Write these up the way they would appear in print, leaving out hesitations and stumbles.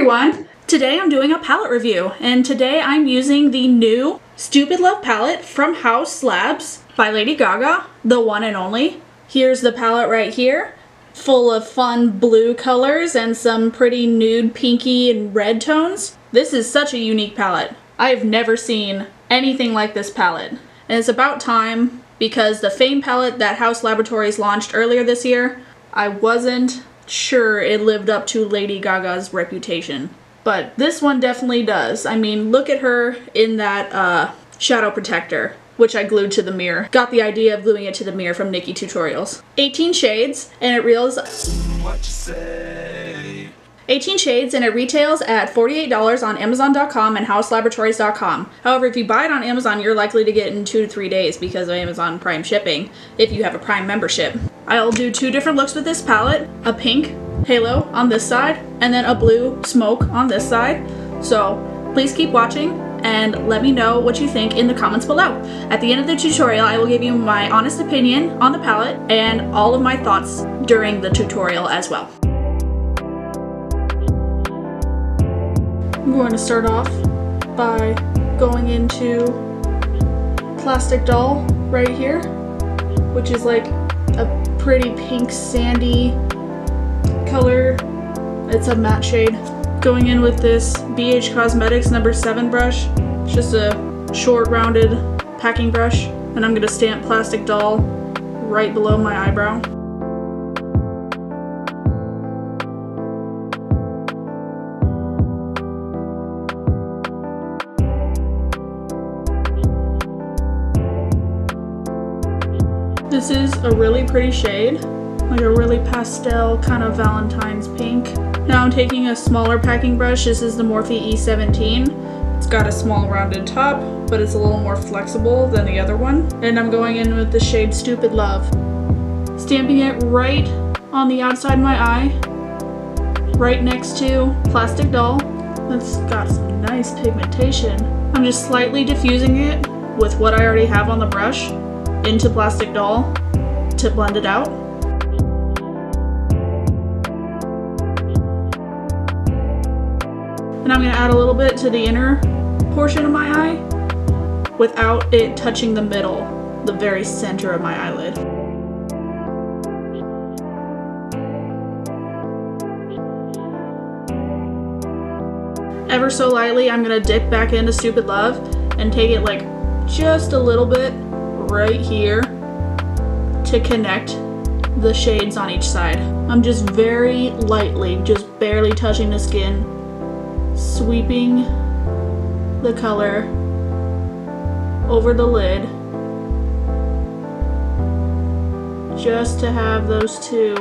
everyone! Today I'm doing a palette review, and today I'm using the new Stupid Love palette from Haus Labs by Lady Gaga, the one and only. Here's the palette right here, full of fun blue colors and some pretty nude pinky and red tones. This is such a unique palette. I have never seen anything like this palette, and it's about time because the Fame palette that Haus Laboratories launched earlier this year, I wasn't sure it lived up to Lady Gaga's reputation. But this one definitely does. I mean, look at her in that shadow protector, which I glued to the mirror. Got the idea of gluing it to the mirror from Nikki Tutorials. 18 shades, and it reels... 18 shades, and it retails at $48 on Amazon.com and HausLaboratories.com. However, if you buy it on Amazon, you're likely to get it in 2 to 3 days because of Amazon Prime shipping, if you have a Prime membership. I'll do 2 different looks with this palette, a pink halo on this side, and then a blue smoke on this side. So please keep watching and let me know what you think in the comments below. At the end of the tutorial, I will give you my honest opinion on the palette and all of my thoughts during the tutorial as well. I'm going to start off by going into Plastic Doll right here, which is like a pretty pink sandy color. It's a matte shade. Going in with this BH Cosmetics number 7 brush. It's just a short rounded packing brush, and I'm going to stamp Plastic Doll right below my eyebrow. This is a really pretty shade, like a really pastel kind of Valentine's pink. Now I'm taking a smaller packing brush. This is the Morphe E17. It's got a small rounded top, but it's a little more flexible than the other one. And I'm going in with the shade Stupid Love. Stamping it right on the outside of my eye, right next to Plastic Doll. That's got some nice pigmentation. I'm just slightly diffusing it with what I already have on the brush into Plastic Doll to blend it out. And I'm going to add a little bit to the inner portion of my eye without it touching the middle, the very center of my eyelid. Ever so lightly, I'm going to dip back into Stupid Love and take it like just a little bit right here to connect the shades on each side. I'm just very lightly, just barely touching the skin, sweeping the color over the lid just to have those two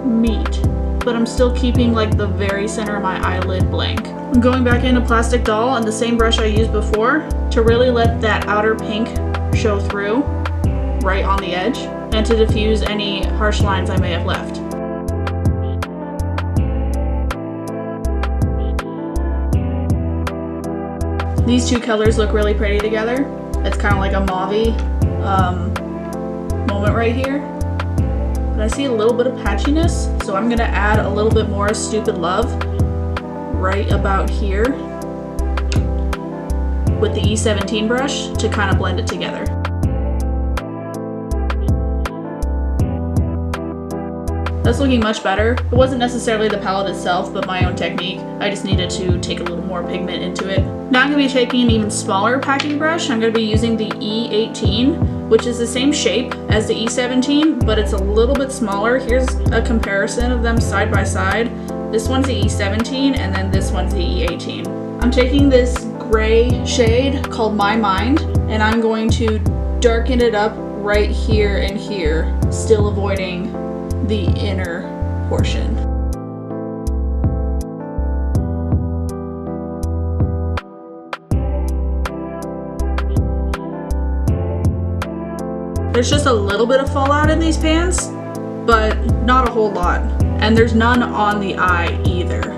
meet. But I'm still keeping like the very center of my eyelid blank. I'm going back into Plastic Doll and the same brush I used before to really let that outer pink show through right on the edge and to diffuse any harsh lines I may have left. These two colors look really pretty together. It's kind of like a mauve-y moment right here. But I see a little bit of patchiness, so I'm going to add a little bit more Stupid Love right about here with the E17 brush to kind of blend it together. That's looking much better. It wasn't necessarily the palette itself, but my own technique. I just needed to take a little more pigment into it. Now I'm going to be taking an even smaller packing brush. I'm going to be using the E18, which is the same shape as the E17, but it's a little bit smaller. Here's a comparison of them side by side. This one's the E17, and then this one's the E18. I'm taking this gray shade called My Mind, and I'm going to darken it up right here and here, still avoiding the inner portion. There's just a little bit of fallout in these pans, but not a whole lot. And there's none on the eye either.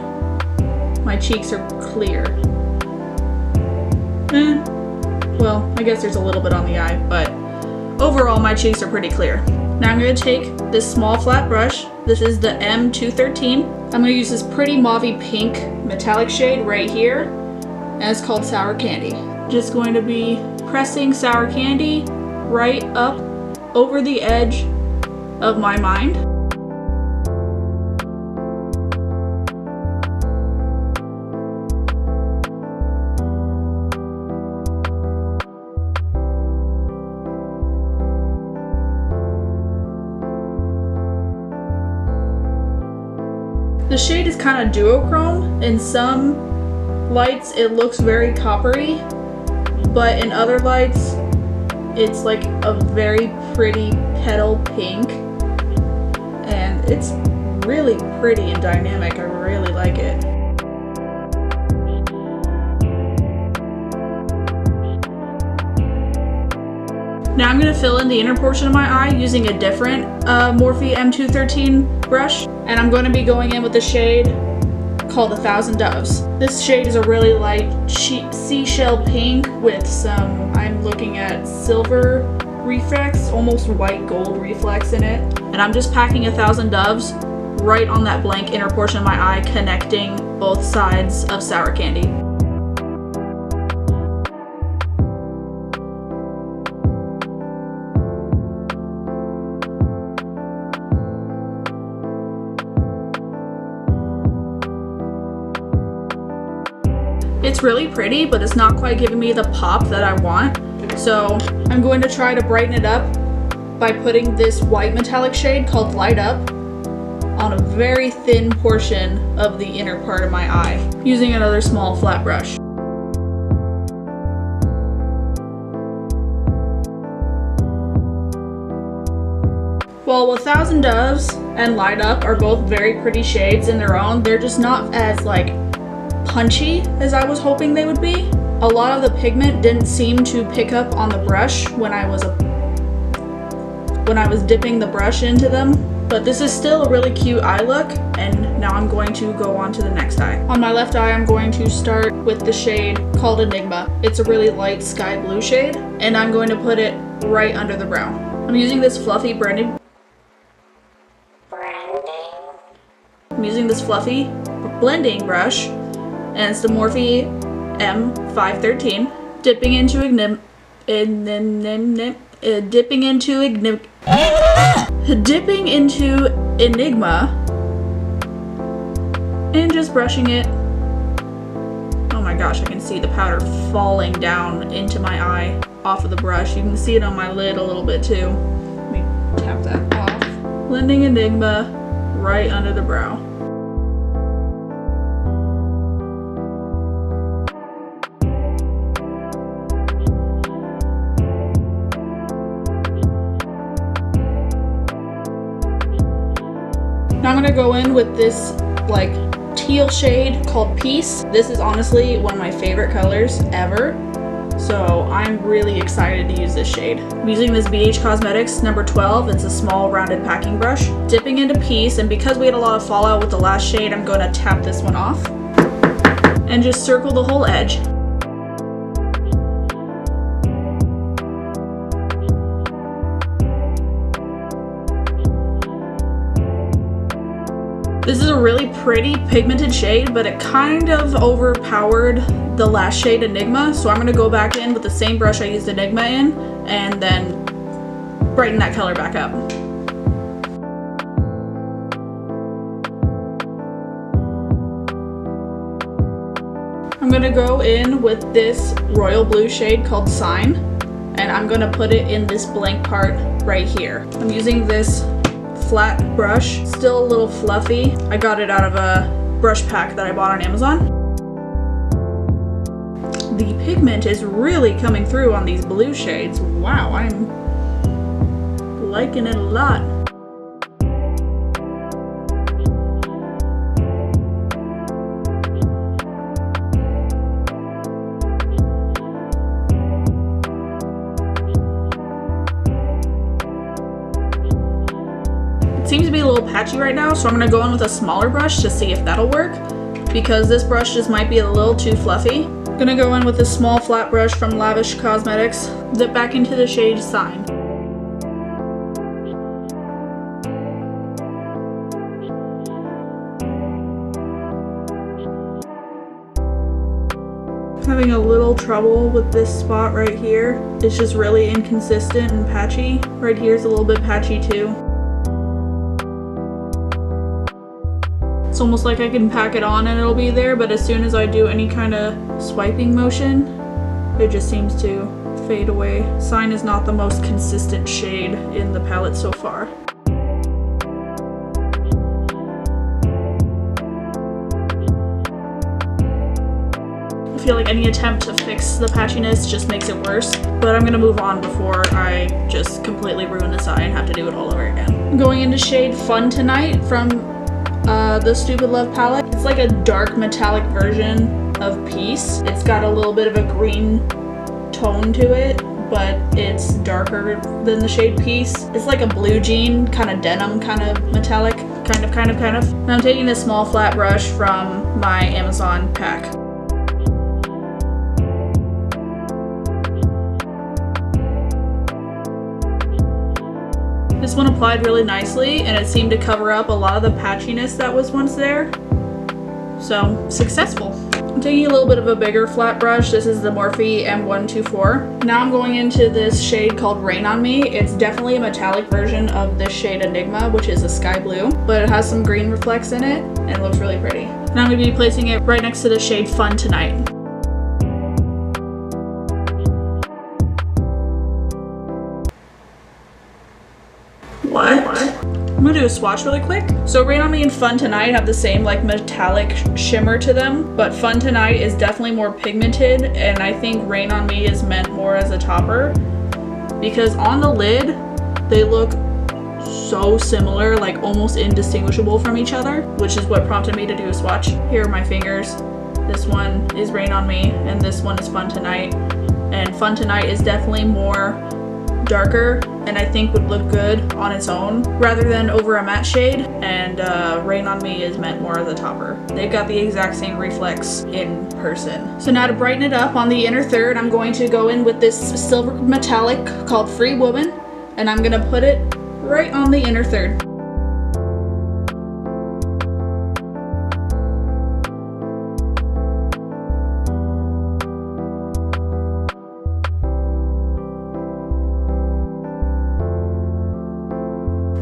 My cheeks are clear. Well, I guess there's a little bit on the eye, but overall my cheeks are pretty clear. Now I'm going to take this small flat brush This is the M213. I'm going to use this pretty mauvey pink metallic shade right here, and it's called Sour Candy. Just going to be pressing Sour Candy right up over the edge of my mind. The shade is kind of duochrome. In some lights it looks very coppery, but in other lights it's like a very pretty petal pink, and it's really pretty and dynamic. I really like it. Now I'm going to fill in the inner portion of my eye using a different Morphe M213 brush, and I'm going to be going in with a shade called 1,000 Doves. This shade is a really light seashell pink with some, I'm looking at silver reflex, almost white gold reflex in it. And I'm just packing 1,000 Doves right on that blank inner portion of my eye, connecting both sides of Sour Candy. It's really pretty, but it's not quite giving me the pop that I want. So I'm going to try to brighten it up by putting this white metallic shade called Light Up on a very thin portion of the inner part of my eye, using another small flat brush. While 1,000 Doves and Light Up are both very pretty shades in their own, they're just not as like punchy as I was hoping they would be. A lot of the pigment didn't seem to pick up on the brush when I was dipping the brush into them, but this is still a really cute eye look, and now I'm going to go on to the next eye. On my left eye, I'm going to start with the shade called Enigma. It's a really light sky blue shade, and I'm going to put it right under the brow. I'm using this fluffy blending brush, and it's the Morphe M513. Dipping into Enigma and just brushing it. Oh my gosh, I can see the powder falling down into my eye off of the brush. You can see it on my lid a little bit too. Let me tap that off. Blending Enigma right under the brow. Now I'm going to go in with this like teal shade called Peace. This is honestly one of my favorite colors ever, so I'm really excited to use this shade. I'm using this BH Cosmetics number 12. It's a small rounded packing brush. Dipping into Peace, and because we had a lot of fallout with the last shade, I'm going to tap this one off and just circle the whole edge. This is a really pretty pigmented shade, but it kind of overpowered the last shade Enigma, so I'm going to go back in with the same brush I used Enigma in and then brighten that color back up. I'm going to go in with this royal blue shade called Sign, and I'm going to put it in this blank part right here. I'm using this flat brush, still a little fluffy. I got it out of a brush pack that I bought on Amazon. The pigment is really coming through on these blue shades. Wow, I'm liking it a lot. It seems to be a little patchy right now, so I'm going to go in with a smaller brush to see if that'll work, because this brush just might be a little too fluffy. I'm going to go in with a small flat brush from Lavish Cosmetics, dip back into the shade Sign. Having a little trouble with this spot right here. It's just really inconsistent and patchy. Right here is a little bit patchy too. It's almost like I can pack it on and it'll be there, but as soon as I do any kind of swiping motion, it just seems to fade away. Cyan is not the most consistent shade in the palette so far. I feel like any attempt to fix the patchiness just makes it worse, but I'm gonna move on before I just completely ruin this eye and have to do it all over again. I'm going into shade Fun Tonight from the Stupid Love palette. It's like a dark metallic version of Peace. It's got a little bit of a green tone to it, but it's darker than the shade Peace. It's like a blue jean, kind of denim, kind of metallic, kind of. And I'm taking this small flat brush from my Amazon pack. This one applied really nicely and it seemed to cover up a lot of the patchiness that was once there. So, successful. I'm taking a little bit of a bigger flat brush. This is the Morphe M124. Now I'm going into this shade called Rain on Me. It's definitely a metallic version of this shade Enigma, which is a sky blue, but it has some green reflex in it and it looks really pretty. And I'm going to be placing it right next to the shade Fun Tonight. What? I'm gonna do a swatch really quick. So Rain on Me and Fun Tonight have the same like metallic shimmer to them, but Fun Tonight is definitely more pigmented, and I think Rain on Me is meant more as a topper because on the lid they look so similar, like almost indistinguishable from each other, which is what prompted me to do a swatch. Here are my fingers. This one is Rain on Me and this one is Fun Tonight, and Fun Tonight is definitely more darker and I think would look good on its own rather than over a matte shade, and Rain on Me is meant more as a topper. They've got the exact same reflex in person. So now to brighten it up on the inner third, I'm going to go in with this silver metallic called Free Woman, and I'm gonna put it right on the inner third.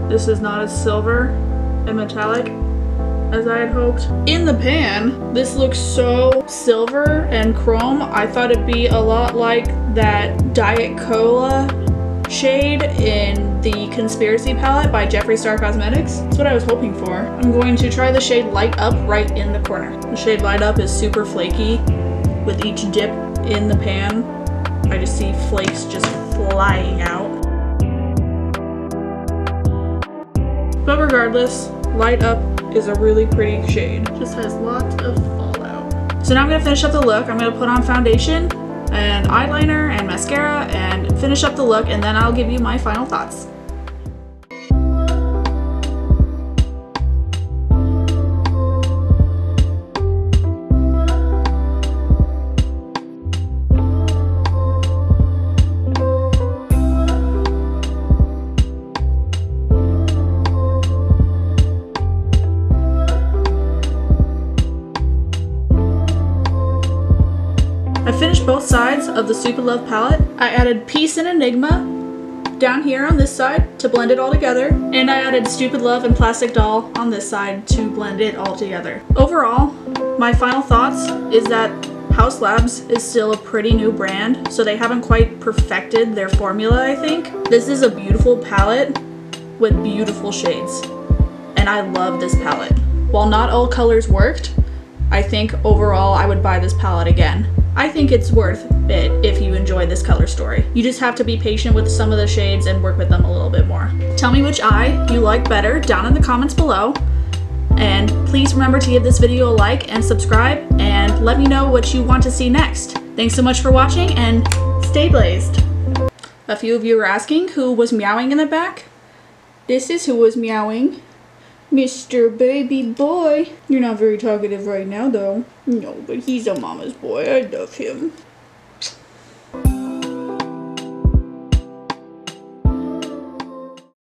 This is not as silver and metallic as I had hoped. In the pan, this looks so silver and chrome. I thought it'd be a lot like that Diet Cola shade in the Conspiracy palette by Jeffree Star Cosmetics. That's what I was hoping for. I'm going to try the shade Light Up right in the corner. The shade Light Up is super flaky. With each dip in the pan, I just see flakes just flying out. But regardless, Light Up is a really pretty shade. Just has lots of fallout. So now I'm gonna finish up the look. I'm gonna put on foundation and eyeliner and mascara and finish up the look, and then I'll give you my final thoughts. I finished both sides of the Stupid Love palette. I added Peace and Enigma down here on this side to blend it all together, and I added Stupid Love and Plastic Doll on this side to blend it all together. Overall, my final thoughts is that Haus Labs is still a pretty new brand, so they haven't quite perfected their formula, I think. This is a beautiful palette with beautiful shades, and I love this palette. While not all colors worked, I think overall I would buy this palette again. I think it's worth it if you enjoy this color story. You just have to be patient with some of the shades and work with them a little bit more. Tell me which eye you like better down in the comments below. And please remember to give this video a like and subscribe, and let me know what you want to see next. Thanks so much for watching, and stay blazed. A few of you were asking who was meowing in the back. This is who was meowing. Mr. Baby Boy. You're not very talkative right now though. No, but he's a mama's boy. I love him.